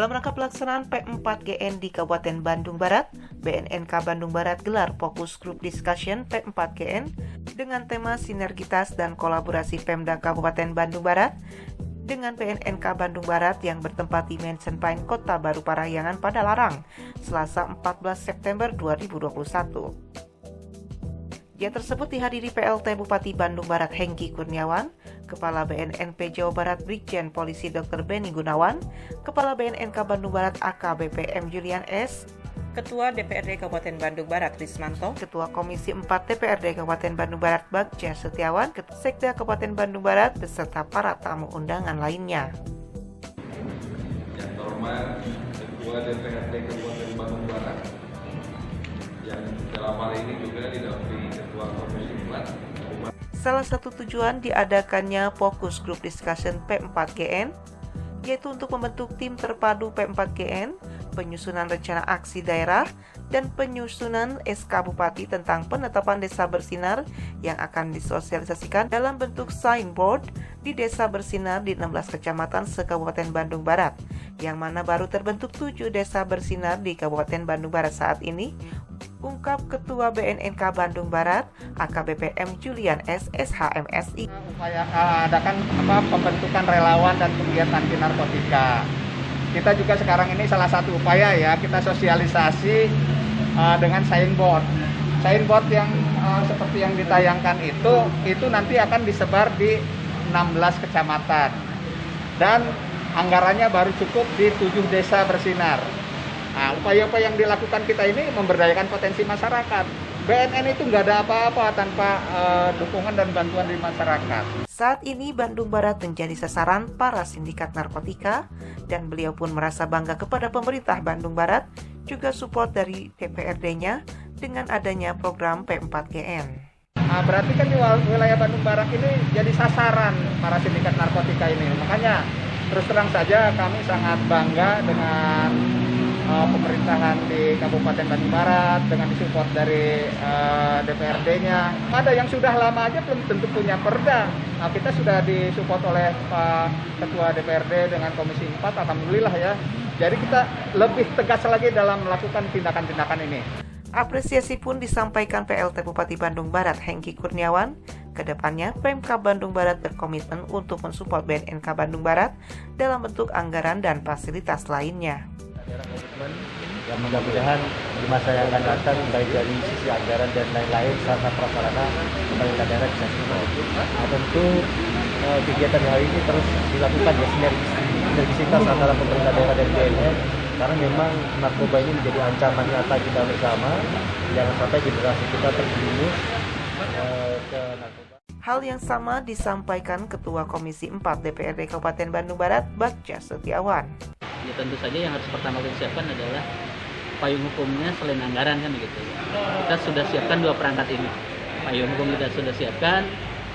Dalam rangka pelaksanaan P4GN di Kabupaten Bandung Barat, BNNK Bandung Barat gelar Focus Group Discussion P4GN dengan tema sinergitas dan kolaborasi Pemda Kabupaten Bandung Barat dengan BNNK Bandung Barat yang bertempat di Mansion Pine, Kota Baru Parahyangan, Padalarang, Selasa 14 September 2021. Dia tersebut dihadiri PLT Bupati Bandung Barat Hengki Kurniawan, Kepala BNNP Jawa Barat Brigjen Polisi Dr. Beni Gunawan, Kepala BNNK Bandung Barat AKBP M. Julian S., Ketua DPRD Kabupaten Bandung Barat Rismanto, Ketua Komisi 4 DPRD Kabupaten Bandung Barat Bagja Setiawan, Sekda Kabupaten Bandung Barat, beserta para tamu undangan lainnya. Yang terhormat Ketua DPRD Kabupaten Bandung Barat, yang dalam hal ini juga didampingi Ketua Komisi 4. Salah satu tujuan diadakannya Focus Group Discussion P4GN, yaitu untuk membentuk tim terpadu P4GN, penyusunan rencana aksi daerah, dan penyusunan SK Bupati tentang penetapan desa bersinar yang akan disosialisasikan dalam bentuk signboard di desa bersinar di 16 kecamatan se-Kabupaten Bandung Barat, yang mana baru terbentuk 7 desa bersinar di Kabupaten Bandung Barat saat ini, ungkap Ketua BNNK Bandung Barat AKBP M. Julian S. SHMSI. Upaya adakan pembentukan relawan dan penggiat anti narkotika. Kita juga sekarang ini salah satu upaya ya, kita sosialisasi dengan signboard. Signboard yang seperti yang ditayangkan itu nanti akan disebar di 16 kecamatan. Dan anggarannya baru cukup di 7 desa bersinar. Nah, upaya-upaya yang dilakukan kita ini memberdayakan potensi masyarakat. BNN itu nggak ada apa-apa tanpa dukungan dan bantuan dari masyarakat. Saat ini Bandung Barat menjadi sasaran para sindikat narkotika dan beliau pun merasa bangga kepada pemerintah Bandung Barat, juga support dari DPRD-nya dengan adanya program P4GN. Nah, berarti kan di wilayah Bandung Barat ini jadi sasaran para sindikat narkotika ini. Makanya terus terang saja kami sangat bangga dengan pemerintahan di Kabupaten Bandung Barat dengan disupport dari DPRD-nya. Ada yang sudah lama aja belum tentu punya perda. Nah, kita sudah disupport oleh Pak Ketua DPRD dengan Komisi 4, alhamdulillah ya. Jadi kita lebih tegas lagi dalam melakukan tindakan-tindakan ini. Apresiasi pun disampaikan PLT Bupati Bandung Barat Hengki Kurniawan. Kedepannya PMK Bandung Barat berkomitmen untuk mensupport BNNK Bandung Barat dalam bentuk anggaran dan fasilitas lainnya. Yang mudah-mudahan di masa yang akan datang baik dari sisi anggaran dan lain-lain sarana prasarana pemerintah daerah bisa support. Nah, tentu kegiatan hari ini terus dilakukan ya sinergisitas antara pemerintah daerah dan BNN, karena memang narkoba ini menjadi ancaman nyata kita bersama. Jangan sampai generasi kita terjerumus ke narkoba. Hal yang sama disampaikan Ketua Komisi 4 DPRD Kabupaten Bandung Barat Bagja Setiawan. Ya tentu saja yang harus pertama kita siapkan adalah payung hukumnya selain anggaran kan begitu. Kita sudah siapkan 2 perangkat ini. Payung hukum kita sudah siapkan,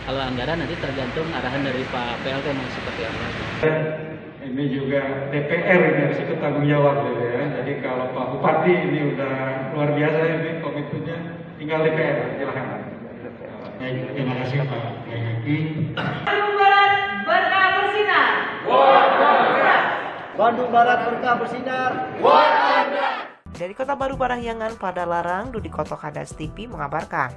kalau anggaran nanti tergantung arahan dari Pak PLT mau seperti apa. Ini juga DPR ini harus ikut tanggung jawab gitu ya. Jadi kalau Pak Bupati ini udah luar biasa ini komitmennya, tinggal DPR silakan. Baik, terima kasih Pak Hengki. Bandung Barat berkah bersinar. Bandung Barat berkah bersinar. Dari Kota Baru Parahyangan, Padalarang, Dudi Kotok Hadas TV mengabarkan.